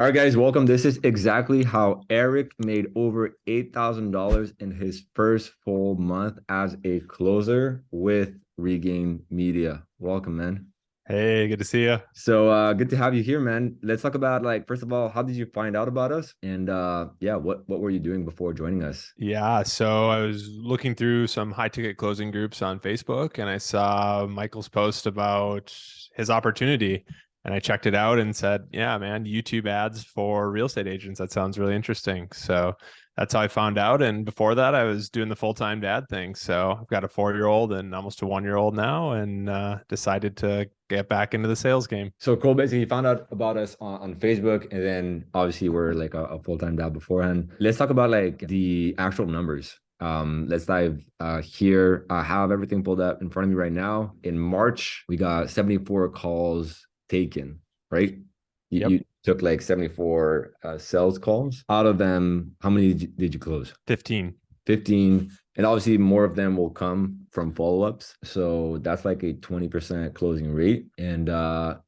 All right, guys, welcome. This is exactly how Eric made over $8,000 in his first full month as a closer with Regain Media. Welcome, man. Hey, good to see you. Good to have you here, man. Let's talk about like first of all, how did you find out about us? And yeah, what were you doing before joining us? Yeah, so I was looking through some high ticket closing groups on Facebook and I saw Michael's post about his opportunity and I checked it out and said, yeah, man, YouTube ads for real estate agents. That sounds really interesting. So that's how I found out. And before that, I was doing the full-time dad thing. So I've got a 4-year-old and almost a 1-year-old now and decided to get back into the sales game. So Cole basically found out about us on Facebook, and then obviously we're like a full-time dad beforehand. Let's talk about like the actual numbers. Let's dive here. I have everything pulled up in front of me right now. In March, we got 74 calls taken, right? You, Yep. you took like 74 sales calls. Out of them, how many did you close? 15. 15. And obviously more of them will come from follow-ups. So that's like a 20% closing rate. And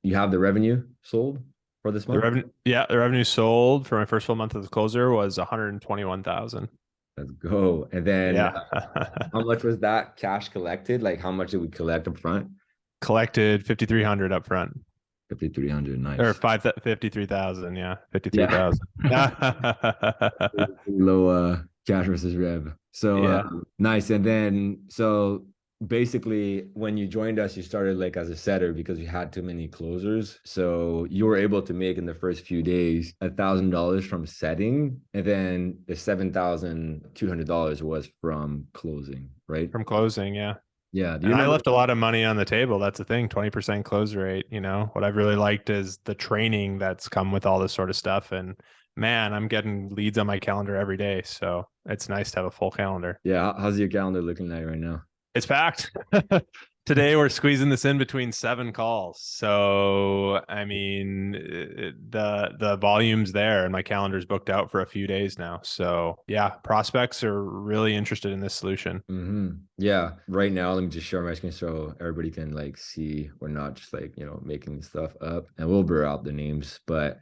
you have the revenue sold for this The month? revenue, yeah, the revenue sold for my first full month as a closer was 121,000. Let's go. And then Yeah. how much was that cash collected? Like how much did we collect up front? Collected 5,300 up front. 5,300. Or Nice. 53,000, yeah. Yeah. 53,000. Low cash versus rev. So Yeah. nice. And then so basically when you joined us, you started like as a setter because you had too many closers. So you were able to make in the first few days $1,000 from setting, and then the $7,200 was from closing, right? From closing, yeah. Yeah. Do you And I remember? left a lot of money on the table. That's the thing, 20% close rate. What I've really liked is the training that's come with all this sort of stuff. And man, I'm getting leads on my calendar every day. So it's nice to have a full calendar. Yeah. How's your calendar looking like right now? It's packed. Today we're squeezing this in between 7 calls. So I mean, the volume's there, and my calendar's booked out for a few days now. So yeah, prospects are really interested in this solution. Yeah. Right now, let me just share my screen so everybody can like see we're not just like, making stuff up, and we'll blur out the names, but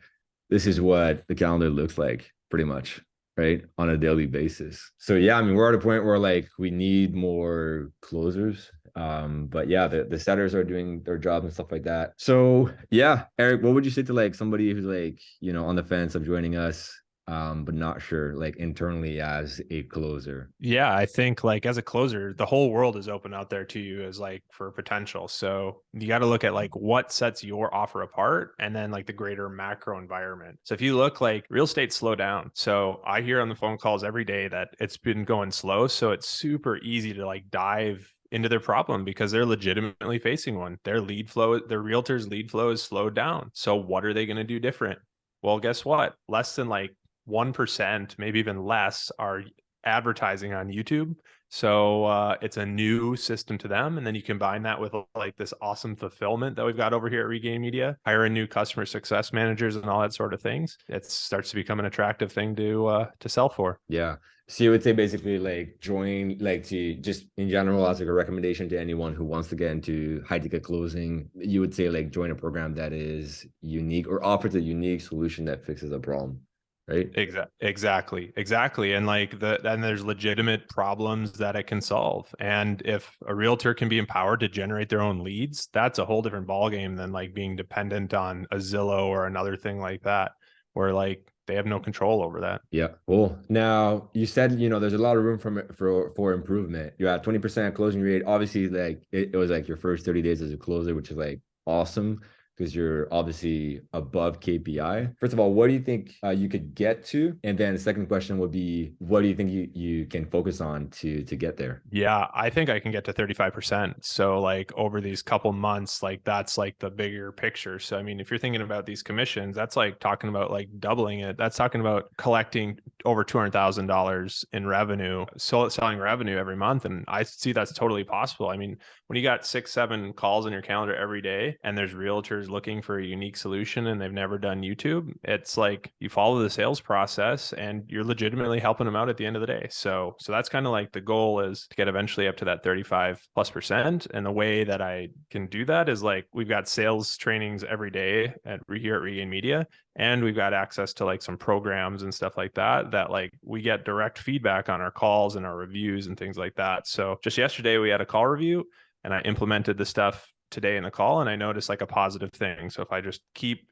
this is what the calendar looks like pretty much, right? On a daily basis. So yeah, I mean, we're at a point where like we need more closers. But yeah, the setters are doing their job and stuff like that. So yeah, Eric, what would you say to like somebody who's like, on the fence of joining us, but not sure, like internally as a closer? Yeah, I think like as a closer, the whole world is open out there to you as like for potential. So you got to look at like what sets your offer apart and then like the greater macro environment. So if you look like real estate slow down. So I hear on the phone calls every day that it's been going slow. So it's super easy to like dive into their problem because they're legitimately facing one. Their lead flow, their realtor's lead flow is slowed down. So what are they going to do different? Well, guess what? Less than like 1%, maybe even less, are advertising on YouTube. So it's a new system to them. And then you combine that with like this awesome fulfillment that we've got over here at Regain Media, hiring new customer success managers and all that sort of things. It starts to become an attractive thing to sell for. Yeah. So you would say basically like join, like to just in general as like a recommendation to anyone who wants to get into high ticket closing, you would say like join a program that is unique or offers a unique solution that fixes a problem, right? Exactly. And like and there's legitimate problems that it can solve. And if a realtor can be empowered to generate their own leads, that's a whole different ballgame than like being dependent on a Zillow or another thing like that, where like they have no control over that. Yeah, cool. Now you said, there's a lot of room for improvement. You're at 20% closing rate. Obviously, like it was like your first 30 days as a closer, which is like awesome because you're obviously above KPI. First of all, what do you think you could get to? And then the second question would be, what do you think you can focus on to get there? Yeah, I think I can get to 35%. So like over these couple months, like that's like the bigger picture. So I mean, if you're thinking about these commissions, that's like talking about like doubling it. That's talking about collecting over $200,000 in revenue, so selling revenue every month. And I see that's totally possible. I mean, when you got 6, 7 calls in your calendar every day and there's realtors is looking for a unique solution and they've never done YouTube, it's like you follow the sales process and you're legitimately helping them out at the end of the day. So that's kind of like the goal, is to get eventually up to that 35+%. And the way that I can do that is like, we've got sales trainings every day here at Regain Media. And we've got access to like some programs and stuff like that, that like we get direct feedback on our calls and our reviews and things like that. So just yesterday we had a call review and I implemented the stuff today in the call, and I noticed like a positive thing. So if I just keep,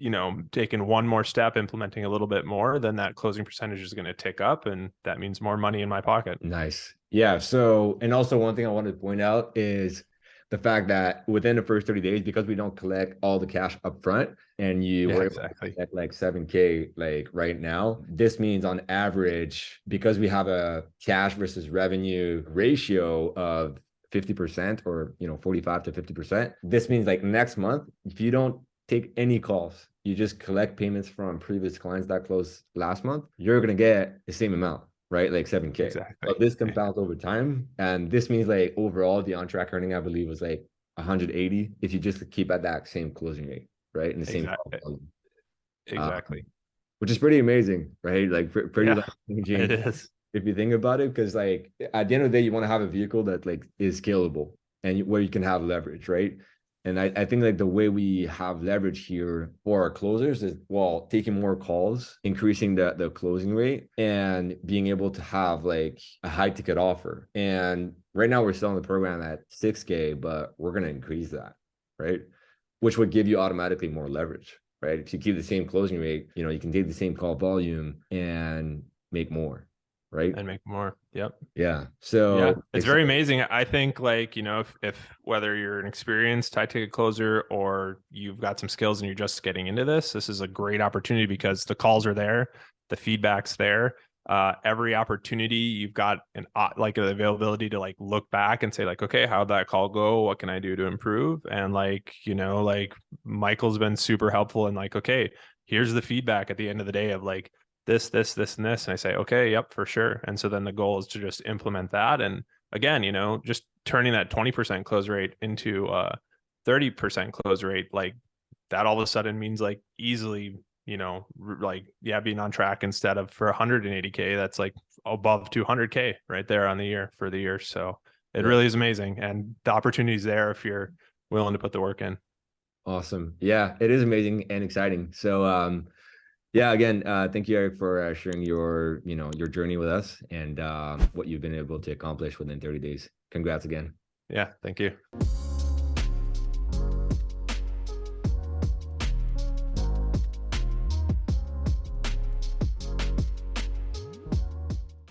taking one more step, implementing a little bit more, then that closing percentage is going to tick up, and that means more money in my pocket. Nice. Yeah. So, and also one thing I wanted to point out is the fact that within the first 30 days, because we don't collect all the cash up front and you were able exactly. to collect like 7K like right now, this means on average, because we have a cash versus revenue ratio of 50% or 45 to 50%, this means like next month, if you don't take any calls, you just collect payments from previous clients that closed last month, you're going to get the same amount, right? Like 7K. Exactly. But this compounds over time. And this means like overall, the on-track earning, I believe, was like 180 if you just keep at that same closing rate, right? In the same volume. Exactly. Which is pretty amazing, right? Like pretty life-changing. It is. If you think about it, because like at the end of the day, you want to have a vehicle that like is scalable and where you can have leverage, right? And I think like the way we have leverage here for our closers is, well, taking more calls, increasing the closing rate, and being able to have like a high ticket offer. And right now we're selling the program at 6K, but we're going to increase that, right? Which would give you automatically more leverage, right? If you keep the same closing rate, you can take the same call volume and make more, right? And make more. Yep. Yeah. So yeah, it's very amazing. I think like, if whether you're an experienced high ticket closer or you've got some skills and you're just getting into this is a great opportunity, because the calls are there, the feedback's there. Every opportunity you've got like an availability to like look back and say like, okay, how'd that call go? What can I do to improve? And like, like Michael's been super helpful, and like, okay, here's the feedback at the end of the day of like, this, and this. And I say, okay, yep, for sure. And so then the goal is to just implement that. And again, just turning that 20% close rate into 30% close rate, like that all of a sudden means like easily, being on track instead of for 180K, that's like above 200K right there on the year for the year. So it really is amazing. And the opportunity is there if you're willing to put the work in. Awesome. Yeah, it is amazing and exciting. So, yeah, again, thank you, Eric, for sharing your journey with us and what you've been able to accomplish within 30 days. Congrats again. Yeah, thank you.